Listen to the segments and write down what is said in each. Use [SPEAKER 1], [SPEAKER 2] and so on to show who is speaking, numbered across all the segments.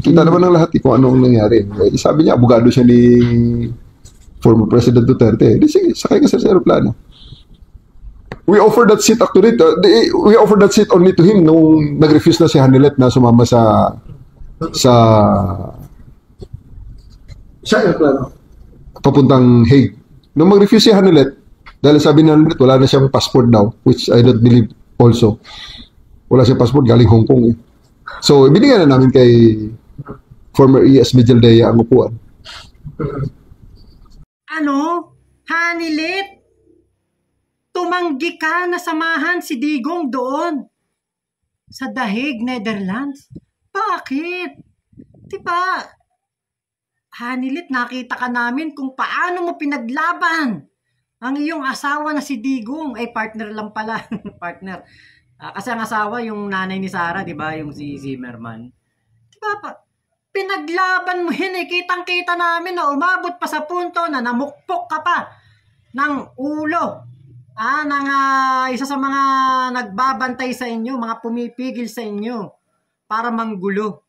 [SPEAKER 1] Kita naman ng lahat kung anong nangyari. Eh, sabi niya, abogado siya ni former President Duterte. Di sige, sakay ka sa aeroplano. We offered that seat actually. We offered that seat only to him nung nag-refuse na si Hanilet na sumama sa aeroplano papuntang Hague. Nung mag-refuse si Hanilet, dahil sabi ni Hanilet, wala na siyang passport daw, which I don't believe also. Wala siyang passport, galing Hong Kong. So, binigyan na namin kay former ES Mijaldea ang upuan.
[SPEAKER 2] Ano? Hanilet? Tumanggi ka na samahan si Digong doon sa The Hague, Netherlands. Bakit? Diba? Hanilet, nakita ka namin kung paano mo pinaglaban ang iyong asawa na si Digong. Ay, partner lang pala. Partner. Kasi ang asawa, yung nanay ni Sarah, diba? Yung si Zimmerman. Diba pa? Pinaglaban mo yun eh. Kitang-kita namin na umabot pa sa punto na namukpok ka pa ng ulo. Isa sa mga nagbabantay sa inyo, mga pumipigil sa inyo para manggulo.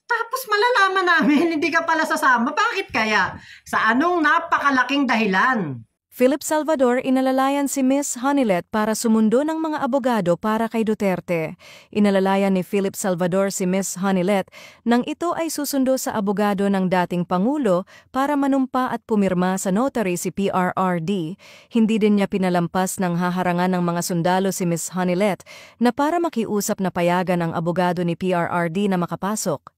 [SPEAKER 2] Tapos malalaman namin, hindi ka pala sasama. Bakit kaya? Sa anong napakalaking dahilan?
[SPEAKER 3] Philip Salvador inalalayan si Miss Hanilet para sumundo ng mga abogado para kay Duterte. Inalalayan ni Philip Salvador si Miss Hanilet nang ito ay susundo sa abogado ng dating Pangulo para manumpa at pumirma sa notary si PRRD. Hindi din niya pinalampas ng haharangan ng mga sundalo si Miss Hanilet na para makiusap na payagan ang abogado ni PRRD na makapasok.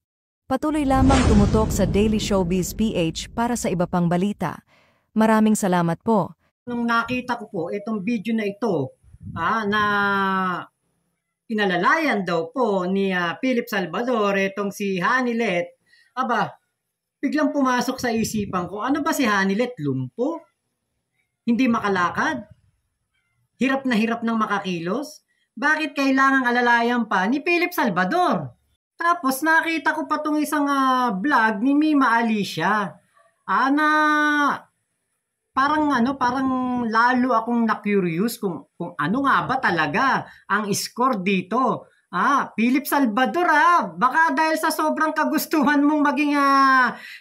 [SPEAKER 3] Patuloy lamang tumutok sa Daily Showbiz PH para sa iba pang balita. Maraming salamat po.
[SPEAKER 2] Nung nakita ko po itong video na ito, na inalalayan daw po ni Philip Salvador itong si Hanilet, biglang pumasok sa isipan ko, ano ba si Hanilet? Lumpo? Hindi makalakad? Hirap na hirap ng makakilos? Bakit kailangang alalayan pa ni Philip Salvador? Tapos nakita ko pa itong isang vlog ni Mima Alicia, na parang lalo akong na-curious kung ano nga ba talaga ang score dito. Philip Salvador, baka dahil sa sobrang kagustuhan mong maging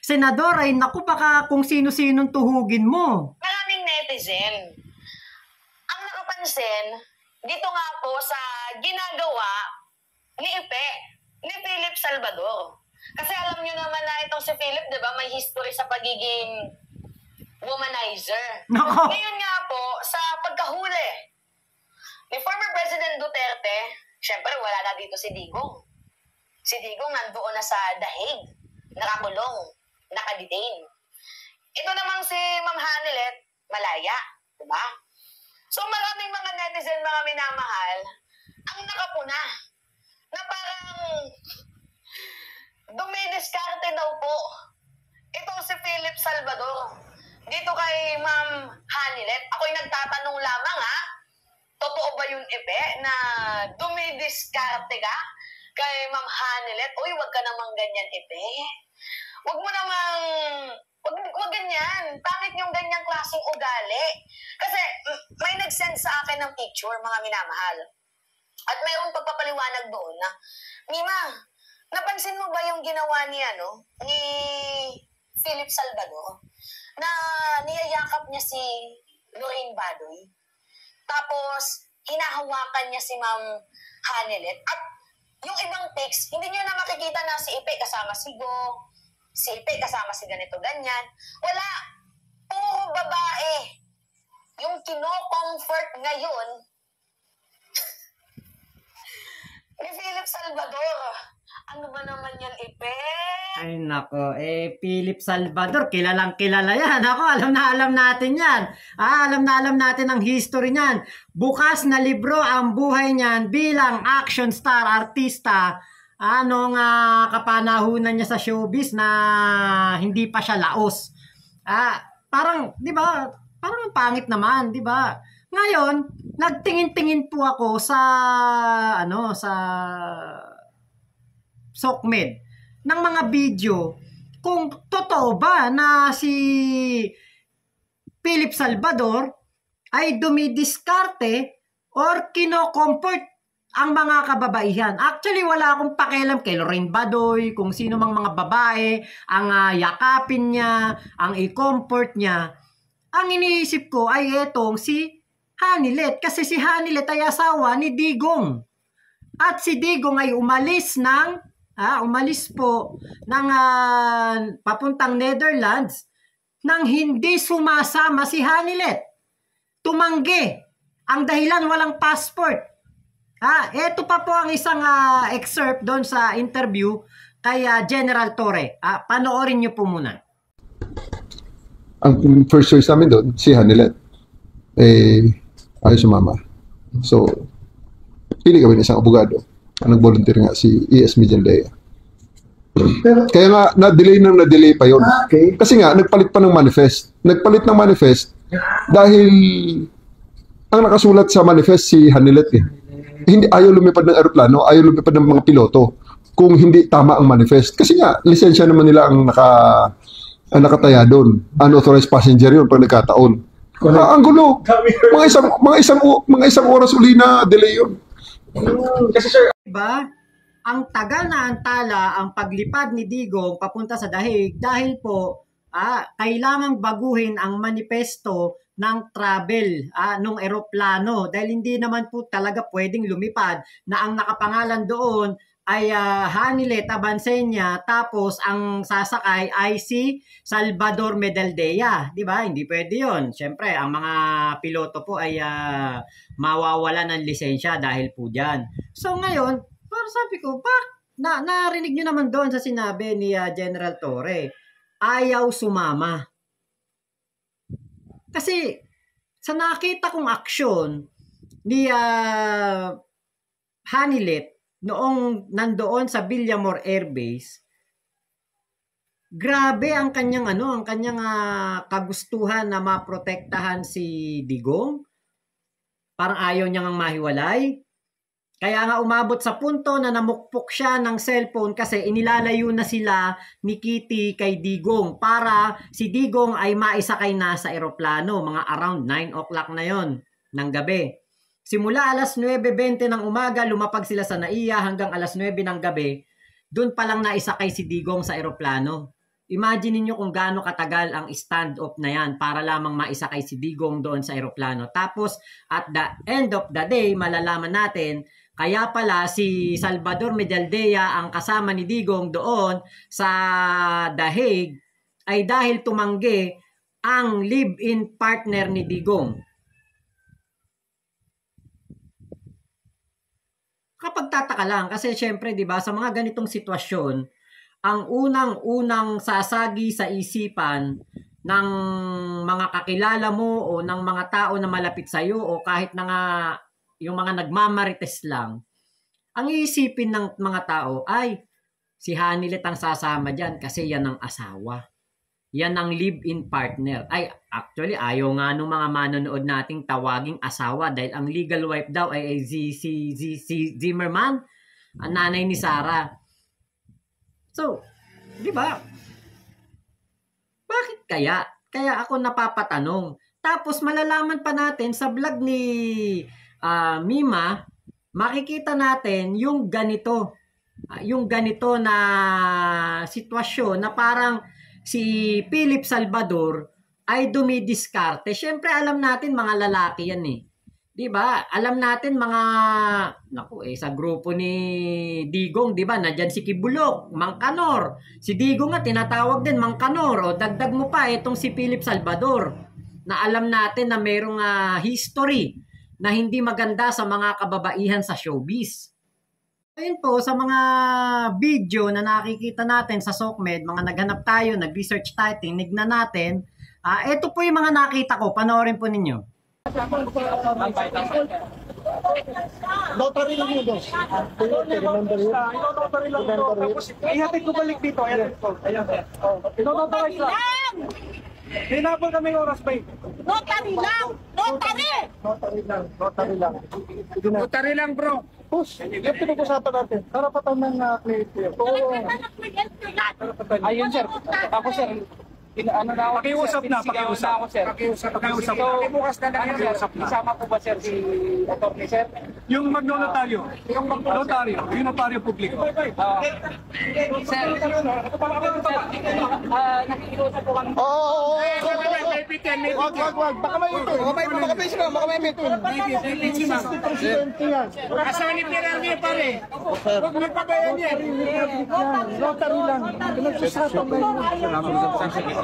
[SPEAKER 2] senador, ay naku, baka kung sino-sinong tuhugin mo.
[SPEAKER 4] Maraming netizen ang nakapansin dito nga po sa ginagawa ni Philip Salvador. Kasi alam nyo naman na itong si Philip, di ba, may history sa pagiging womanizer.
[SPEAKER 2] No.
[SPEAKER 4] Ngayon nga po, sa pagkahuli ni former President Duterte, syempre wala na dito si Digong. Si Digong nandoon na sa The Hague, nakakulong, nakadetain. Ito namang si Ma'am Hanilet, malaya, diba? So maraming mga netizen, mga minamahal, ang nakapuna, na parang dumidiskarte daw po itong si Philip Salvador dito kay Ma'am Hanilet. Ako'y nagtatanong lamang, totoo ba yung na dumidiskarte ka kay Ma'am Hanilet? Uy, wag ka namang ganyan, Wag mo namang, wag ganyan. Pangit yung ganyang klaseng ugali. Kasi may nag-send sa akin ng picture, mga minamahal. At mayroong pagpapaliwanag doon na, Mima, napansin mo ba yung ginawa ni Philip Salvador? Na niyayakap niya si Lorraine Badoy. Tapos, hinahawakan niya si Ma'am Hanilet. At yung ibang pics, hindi niyo na makikita na si Ipe kasama si Go, si Ipe kasama si ganito, ganyan. Wala. Puro babae. Yung kino-comfort ngayon ni Philip Salvador. Ano ba naman yan, Ipe?
[SPEAKER 2] Ay nako, Philip Salvador, kilalang kilala yan. Ako, alam na alam natin yan. Alam na alam natin ang history niyan. Bukas na libro ang buhay niyan bilang action star, artista. Anong kapanahunan niya sa showbiz na hindi pa siya laos. Parang, di ba, parang pangit naman, di ba? Ngayon, nagtingin-tingin po ako sa SOCMED ng mga video kung totoo ba na si Philip Salvador ay dumidiskarte or kino-comfort ang mga kababaihan. Actually, wala akong pakialam kay Lorraine Badoy, kung sino mang mga babae, ang yakapin niya, ang i-comfort niya. Ang iniisip ko ay etong si Hanilet, kasi si Hanilet ay asawa ni Digong. At si Digong ay umalis po ng papuntang Netherlands nang hindi sumasama si Hanilet. Tumanggi. Ang dahilan walang passport. Ito pa po ang isang excerpt doon sa interview kay General Torre. Panoorin niyo po muna.
[SPEAKER 1] Ang first choice namin doon, si Hanilet. Ayaw sumama. So, pili kami ng isang abogado. Ang nag-volunteer nga si E.S. Medialdea. Kaya nga, na-delay pa yun.
[SPEAKER 5] Okay.
[SPEAKER 1] Kasi nga, nagpalit pa ng manifest. Nagpalit ng manifest dahil ang nakasulat sa manifest si Hanilet hindi ayaw lumipad ng eroplano, ayaw lumipad ng mga piloto kung hindi tama ang manifest. Kasi nga, lisensya naman nila ang nakataya doon. Unauthorized passenger yun pag nagkataon. Ang gulo. Mga isang oras uli na delay yun.
[SPEAKER 5] Kasi sir,
[SPEAKER 2] Diba? Ang tagal na antala ang paglipad ni Digong papunta sa Dahig dahil po kailangang baguhin ang manifesto ng travel nung eroplano dahil hindi naman po talaga pwedeng lumipad na ang nakapangalan doon ay Hanilet Abansenya tapos ang sasakay ay si Salvador Medialdea, di ba? Hindi pwede 'yon. Syempre, ang mga piloto po ay mawawala ng lisensya dahil po diyan. So ngayon, para sabi ko, narinig niyo naman doon sa sinabi ni General Torre, ayaw sumama. Kasi sa nakita kong aksyon ni Hanilet noong nandoon sa Villamor Air Base, grabe ang kanyang kagustuhan na maprotektahan si Digong. Parang ayaw niya ngang mahiwalay. Kaya nga umabot sa punto na namukpok siya ng cellphone kasi inilalayo na sila ni Kitty kay Digong para si Digong ay maisakay na sa eroplano. Mga around 9 o'clock na yon ng gabi. Simula alas 9:20 ng umaga, lumapag sila sa NAIA hanggang alas 9 ng gabi. Doon pa lang naisakay si Digong sa eroplano. Imagine niyo kung gaano katagal ang stand-off na yan para lamang maisakay si Digong doon sa eroplano. Tapos at the end of the day, malalaman natin kaya pala si Salvador Medialdea ang kasama ni Digong doon sa The Hague ay dahil tumanggi ang live-in partner ni Digong. Kapag tataka lang kasi syempre 'di ba sa mga ganitong sitwasyon, ang unang-unang sasagi sa isipan ng mga kakilala mo o ng mga tao na malapit sa iyo o kahit na nga yung mga nagmamarites lang, ang iisipin ng mga tao ay si Hanilet ang sasama dyan kasi yan ang asawa. Yan ang live-in partner. Ay, actually, ayaw nga nung mga manonood nating tawaging asawa dahil ang legal wife daw ay si Zimmerman, ang nanay ni Sarah. So, di ba? Bakit kaya? Kaya ako napapatanong. Tapos malalaman pa natin sa vlog ni Mima, makikita natin yung ganito na sitwasyon na parang si Philip Salvador ay dumidiskarte. Siyempre alam natin mga lalaki yan eh. 'Di ba? Alam natin mga sa grupo ni Digong, 'di ba? Nandiyan si Kibulok, Mang Kanor. Si Digong nga tinatawag din Mang Kanor o dagdag mo pa itong si Philip Salvador na alam natin na mayroong history na hindi maganda sa mga kababaihan sa showbiz. Ayun po, sa mga video na nakikita natin sa SOCMED, mga naghanap tayo, nag-research tayo, tinignan natin, ito po yung mga nakita ko, panoorin po ninyo.
[SPEAKER 5] notary lang yun, boss. Remember yun? Notary lang yun. Tapos, ihatid ko balik dito. Ihatid ko. Ayan. Notary lang! Hinabol kami oras pa eh.
[SPEAKER 4] Notary lang! Notary!
[SPEAKER 5] Notary lang. Notary lang.
[SPEAKER 6] Notary lang, bro.
[SPEAKER 5] Boss, yung pinag-usapan natin, karapatan ng client yun. Oo.
[SPEAKER 6] Ayun, sir. Ako, sir. Ano na ako,
[SPEAKER 5] Pakiusap na, pakiusap.
[SPEAKER 6] ako, sir.
[SPEAKER 5] Pakiusap na.
[SPEAKER 6] Bukas na lang, sir.
[SPEAKER 5] Pakiusap na.
[SPEAKER 6] Isama po ba, sir, si attorney, sir?
[SPEAKER 5] Yung magnotaryo. Yung magnotaryo. Yung notaryo publiko.
[SPEAKER 6] Sir, nakikiusap po kami.
[SPEAKER 7] Wag. Baka may ito. Baka may meeting. Presidente yan.
[SPEAKER 6] Asawa ni Pirami, pare.
[SPEAKER 7] Huwag magpabayan yan. Rotary lang. Pinagsasapan na yun.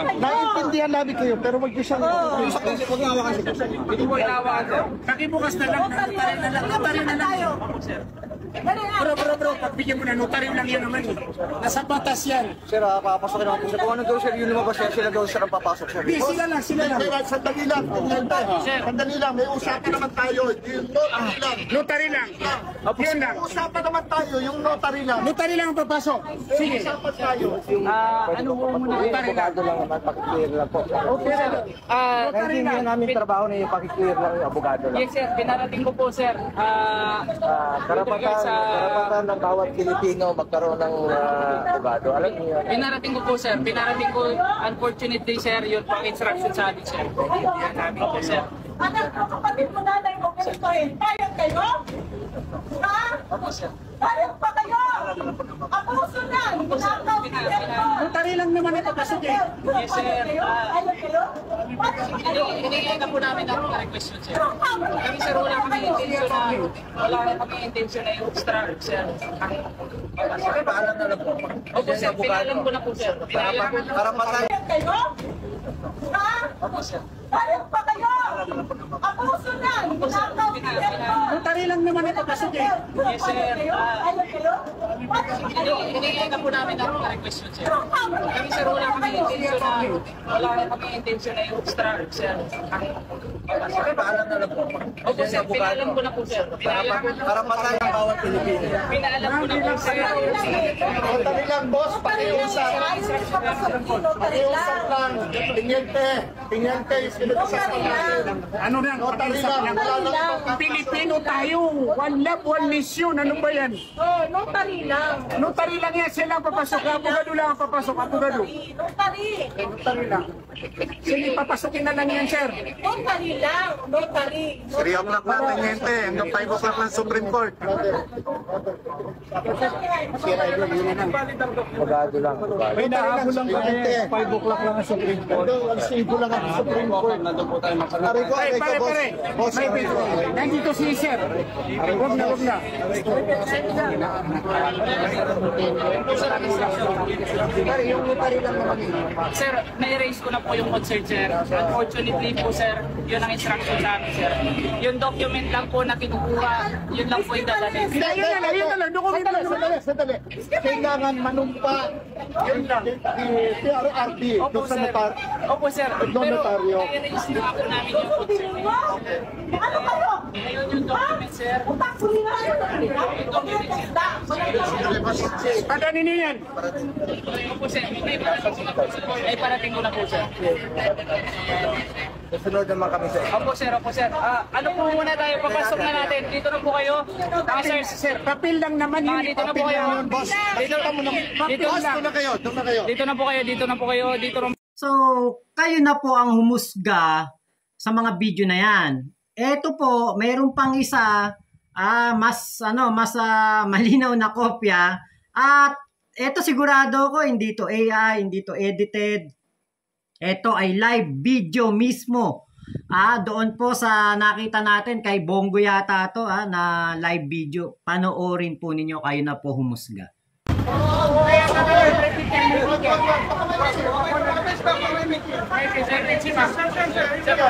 [SPEAKER 7] Naiintindihan namin kayo, pero wag niyo siyang...
[SPEAKER 6] Hindi mo inawakan, sir.
[SPEAKER 5] Pakibukas na lang. Notary na lang. Bro, pagbigyan mo na notaryo lang yun naman. Nasa batas yan.
[SPEAKER 7] Sir, papasok na ako. Kung ano daw sir, yun lumabas yan, sila daw sir ang papasok sir.
[SPEAKER 5] Di, sila lang.
[SPEAKER 7] Sandali lang, sandali lang, may usapan naman tayo. Yung notary lang.
[SPEAKER 5] Notary lang. Yun lang.
[SPEAKER 7] Usapan naman tayo, yung notary lang.
[SPEAKER 5] Notary lang ang papasok. Sige.
[SPEAKER 7] Usapan tayo.
[SPEAKER 6] Ano po muna?
[SPEAKER 7] Abogado lang naman, pakiclear lang po.
[SPEAKER 5] Okay.
[SPEAKER 7] Naiintindihan namin trabaho na yung pakiclear lang yung abogado lang.
[SPEAKER 6] Yes, sir. Pinarating ko po, sir.
[SPEAKER 7] Karapatan ng bawat Pilipino magkaroon ng abogado. Alam niyo yan.
[SPEAKER 6] Pinarating ko po, sir. Pinarating ko, unfortunately, sir, yun pang instruction sa atin, sir. Yan namin po, sir.
[SPEAKER 8] Anak ko, kapatid mo nanay mo, ganitohin. Payag kayo? Ha? Payag pa kayo? Abuso na! Ginagaw kayo!
[SPEAKER 5] Notary lang naman ito kasi eh.
[SPEAKER 6] Yes, sir.
[SPEAKER 8] Payag kayo?
[SPEAKER 6] Hinihingi na po namin ang mga request yun, sir. Kami, sir, wala kami intention na yung extract, sir.
[SPEAKER 7] Paalam na lang po.
[SPEAKER 6] Opo, sir. Pinalam ko na po, sir.
[SPEAKER 7] Karapatan.
[SPEAKER 8] Payag kayo? Ha? Payag pa kayo? Abuso na! Ginagaw kayo!
[SPEAKER 5] Notary lang naman ito kasi eh.
[SPEAKER 6] Yes, sir.
[SPEAKER 8] Payag kayo?
[SPEAKER 6] Hinihingi na po namin ang mga request yun, sir. Kami, sir, wala kami intention na yung extract, sir.
[SPEAKER 7] Paalam na lang po.
[SPEAKER 6] Opo, sir. Pinalam ko na po, sir.
[SPEAKER 7] Karapatan ng bawat Pilipino.
[SPEAKER 6] Pinaalam ko na po, sir.
[SPEAKER 7] Notary lang, boss. Pakiusap. Pakiusap lang. Pinyente. Pinagsasapan natin.
[SPEAKER 5] Ano na?
[SPEAKER 7] Notary lang. Wala lang.
[SPEAKER 5] Pilipino tayo. One love, one mission. Ano ba yan?
[SPEAKER 8] Notary lang.
[SPEAKER 5] Notary lang yan. Sila ang papasok. Abogado lang ang papasok. Abogado.
[SPEAKER 8] Notary.
[SPEAKER 5] Notary lang. Sige, papasukin na lang yan, sir.
[SPEAKER 8] Notary lang. Notary.
[SPEAKER 7] 3 o'clock na, Pinyente. Hanggang 5 o'clock ng Supreme Court. Abogado lang.
[SPEAKER 5] May nahabol lang
[SPEAKER 7] Pinyente.
[SPEAKER 5] 5 o'clock lang ang Supreme Court.
[SPEAKER 7] Ang sibo lang ang Supreme Court. Nandun po tayo
[SPEAKER 5] Pare.
[SPEAKER 7] boss.
[SPEAKER 5] Nandito si sir. Huwag na.
[SPEAKER 7] Yung notary lang naman yun.
[SPEAKER 6] Sir, na-erase ko na po yung concern, sir. Unfortunately po, sir, yun ang instruction sa amin, sir. Yung document lang po na kinukuha, yun lang po yung dadalhin.
[SPEAKER 5] Ayun na lang. Dokumento lang.
[SPEAKER 7] Sandali. Kailangan manumpa yung PRRD
[SPEAKER 6] Opo,
[SPEAKER 7] doon sa
[SPEAKER 6] sir.
[SPEAKER 7] notar.
[SPEAKER 6] Opo, sir. Pero
[SPEAKER 7] notaryo.
[SPEAKER 6] na-erase na po namin yung concern.
[SPEAKER 8] Ano kayo?
[SPEAKER 6] Ngayon yung document, sir.
[SPEAKER 8] Utak ko nila.
[SPEAKER 5] Padanin niyo yan.
[SPEAKER 6] Opo, sir. May parating ko na po, sir.
[SPEAKER 7] Sunod naman kami sa
[SPEAKER 6] Opo, sir. Ano po muna tayo? Papasok na natin. Dito na po kayo.
[SPEAKER 5] Sir, papel lang naman yun.
[SPEAKER 6] Dito na po kayo. Dito na po kayo.
[SPEAKER 2] So, kayo na po ang humusga sa mga video na yan. Eto po, mayroon pang isa, mas malinaw na kopya. At eto sigurado ko, hindi to AI, hindi to edited. Eto ay live video mismo. Doon po sa nakita natin kay Bongo yata to na live video. Panoorin po ninyo, kayo na po humusga.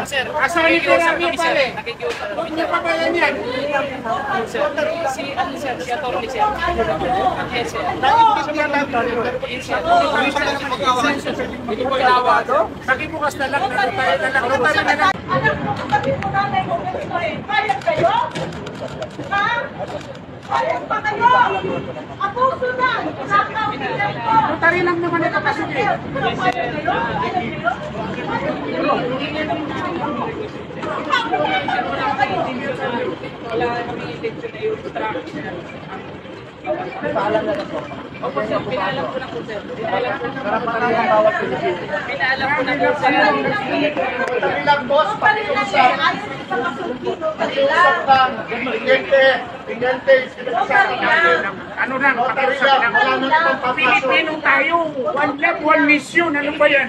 [SPEAKER 6] Sir,
[SPEAKER 5] Asawa ni Pirami, pare.
[SPEAKER 6] Nakikiusap.
[SPEAKER 5] Huwag niya pa ba yan yan?
[SPEAKER 6] Si attorney, sir. Yes, sir.
[SPEAKER 5] Hindi ko inawado. Pakibukas na lang. Notary na lang.
[SPEAKER 8] Anak ko, kapatid mo nanay mo, ganitohin. Payag kayo? Ha? Payag pa kayo? Abuso na! Ginagaw kayo!
[SPEAKER 5] Notary lang naman ito kasi eh.
[SPEAKER 8] Payag kayo?
[SPEAKER 6] Wala kami intention na yung extract. Opo sir, pinaalam ko na po sir. Pinaalam ko na po sir. Pinaalam ko na po sir.
[SPEAKER 7] Sandali lang, boss. Pakiusap. Pakiusap lang. Tingente. Sinasabi natin.
[SPEAKER 5] Ano lang,
[SPEAKER 7] Notary lang. Wala nang ibang papasok.
[SPEAKER 5] Pilipino tayo. One love, one mission. Ano ba yan?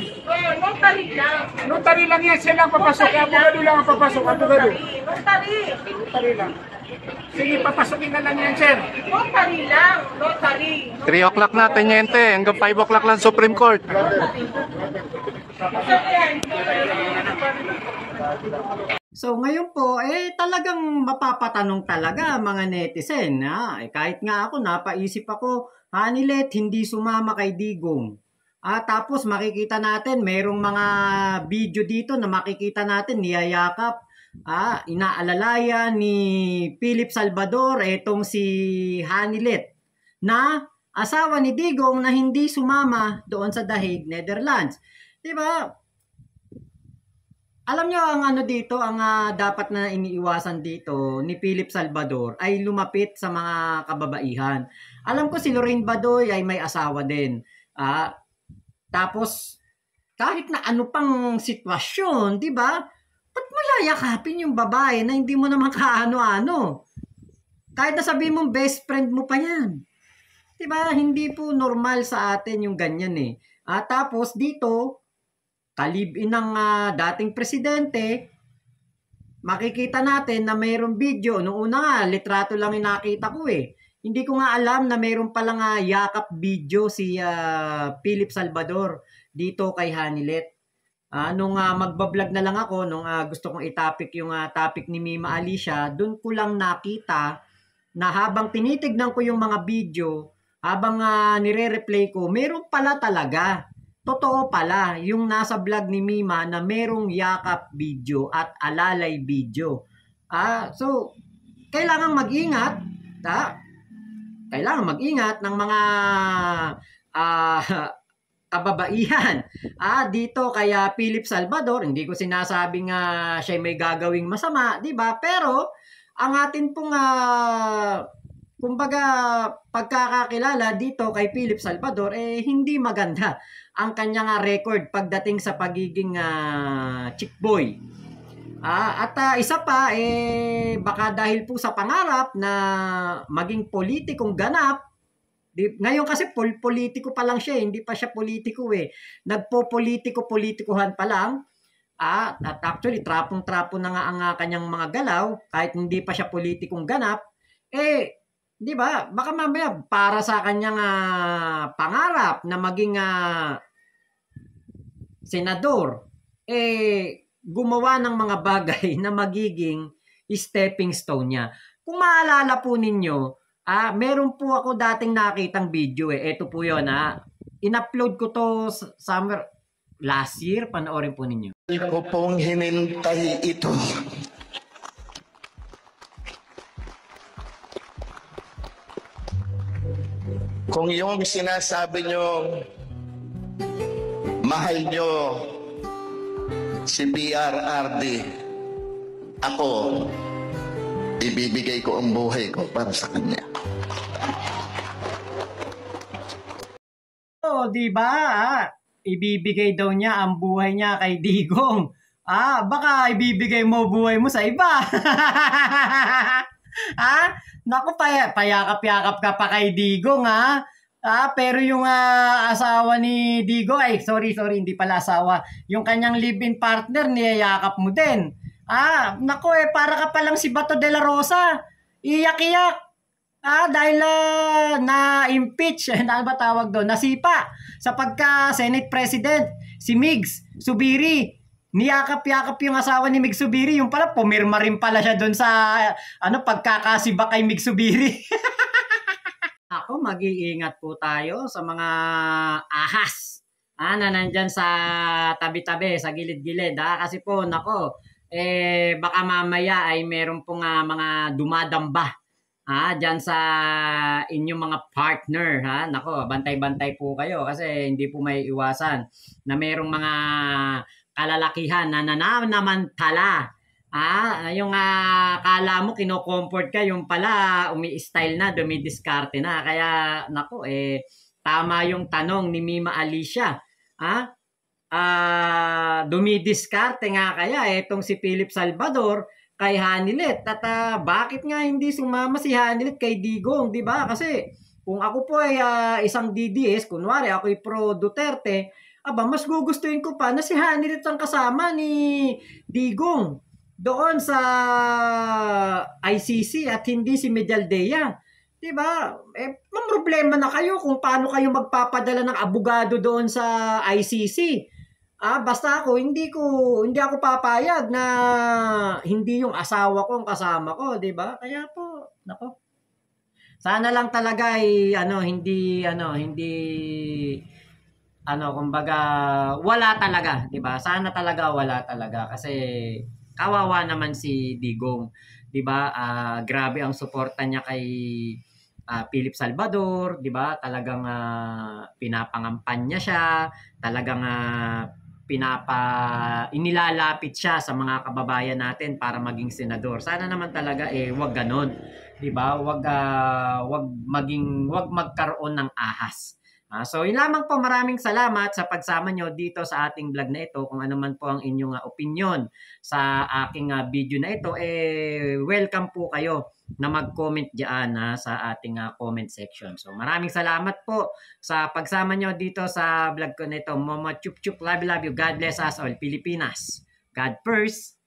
[SPEAKER 8] Notary lang.
[SPEAKER 5] Notary lang yan. Sila ang papasok. Abogado lang ang papasok. Abogado.
[SPEAKER 8] Notary.
[SPEAKER 5] Notary lang. Sige, papasokin na lang yan, sir.
[SPEAKER 8] Notary lang. Notary.
[SPEAKER 9] 3 o'clock na, Teniente. Hanggang 5 o'clock lang Supreme Court.
[SPEAKER 2] So ngayon po, talagang mapapatanong talaga mga netizen. Kahit nga ako, napaisip ako, Hanilet, hindi sumama kay Digong. Tapos makikita natin, merong mga video dito na makikita natin, niyayakap, inaalalayan ni Philip Salvador, etong si Hanilet, na asawa ni Digong na hindi sumama doon sa The Hague, Netherlands. Diba? Alam nyo ang ano dito, ang dapat na iniiwasan dito ni Philip Salvador ay lumapit sa mga kababaihan. Alam ko si Lorraine Badoy ay may asawa din. Tapos, kahit na ano pang sitwasyon, di ba? Ba't mo yayakapin yung babae na hindi mo naman kaano-ano? Kahit na sabihin mong best friend mo pa yan. Di ba? Hindi po normal sa atin yung ganyan eh. Tapos dito, kalibin ng dating presidente, makikita natin na mayroong video. Noong una nga, litrato lang yung nakita ko eh. Hindi ko nga alam na mayroon palang yakap video si Philip Salvador dito kay Hanilet. Nung magbablog na lang ako, nung gusto kong i-topic yung topic ni Mima Alicia, dun ko lang nakita na habang tinitignan ko yung mga video, habang nire-replay ko, meron pala talaga. Totoo pala yung nasa vlog ni Mima na merong yakap video at alalay video. So, kailangan mag-ingat. Kailangan mag-ingat ng mga kababaihan. Dito kaya Philip Salvador, hindi ko sinasabing siya may gagawing masama, di ba? Pero, ang atin pong kumbaga pagkakakilala dito kay Philip Salvador hindi maganda ang kanyang record pagdating sa pagiging chick boy. At isa pa baka dahil po sa pangarap na maging politikong ganap. Ngayon kasi politiko pa lang siya, hindi pa siya politiko Nagpo-politiko-politikuhan pa lang. At actually trapong-trapo na nga ang kanyang mga galaw kahit hindi pa siya politikong ganap. Di ba? Baka mamaya para sa kanyang pangarap na maging senador, gumawa ng mga bagay na magiging stepping stone niya. Kung maalala po ninyo, meron po ako dating nakitang video Ito po yun In-upload ko to summer last year. Panoorin po ninyo.
[SPEAKER 7] Ko pong hinintay ito. Kung yung sinasabi nyo, mahal nyo si PRRD, ako, ibibigay ko ang buhay ko para sa kanya.
[SPEAKER 2] Di ba? Ibibigay daw niya ang buhay niya kay Digong. Baka ibibigay mo buhay mo sa iba. Naku, payakap-yakap ka pa kay Digong, pero yung asawa ni Digong, sorry, hindi pala asawa. Yung kanyang live-in partner, niyayakap mo din. Naku, para ka palang si Bato de la Rosa. Iyak-iyak. Dahil na-impeach, ano ba tawag doon? Nasipa sa pagka-Senate President, si Migs Subiri. Niyakap-yakap yung asawa ni Mig Subiri. Yung pala, pumirma rin pala siya doon sa pagkakasiba kay Mig Subiri. Ako, mag-iingat po tayo sa mga ahas na nandyan sa tabi-tabi, sa gilid-gilid. Kasi po, nako, baka mamaya ay meron pong mga dumadamba dyan sa inyong mga partner. Nako, bantay-bantay po kayo kasi hindi po may iwasan na merong mga kalalakihan na nanamantala Yung kala mo kino-comfort ka, yung pala umi-style na, dumidiskarte na. Kaya, nako, tama yung tanong ni Mima Alicia. Dumidiskarte nga kaya itong si Philip Salvador kay Hanilet. At bakit nga hindi sumama si Hanilet kay Digong, di ba? Kasi kung ako po ay isang DDS, kunwari ako'y pro Duterte, mas gugustuhin ko pa na si Hanilet ang kasama ni Digong doon sa ICC at hindi si Medialdea. Diba? May problema na kayo kung paano kayo magpapadala ng abogado doon sa ICC. Basta ako hindi ako papayag na hindi yung asawa ko ang kasama ko, 'di ba? Kaya po, nako. Sana lang talaga kumbaga wala talaga, 'di ba? Sana talaga wala talaga kasi kawawa naman si Digong, 'di ba? Grabe ang suporta niya kay Philip Salvador, 'di ba? Talagang pinapangampanya siya, talagang inilalapit siya sa mga kababayan natin para maging senador. Sana naman talaga wag ganon, 'di ba? Wag magkaroon ng ahas. So, yun lamang po, maraming salamat sa pagsama nyo dito sa ating vlog na ito. Kung ano man po ang inyong opinion sa aking video na ito, welcome po kayo na mag-comment dyan sa ating comment section. So, maraming salamat po sa pagsama nyo dito sa vlog ko na ito. Momo chup chup, love you. God bless us all, Pilipinas. God first.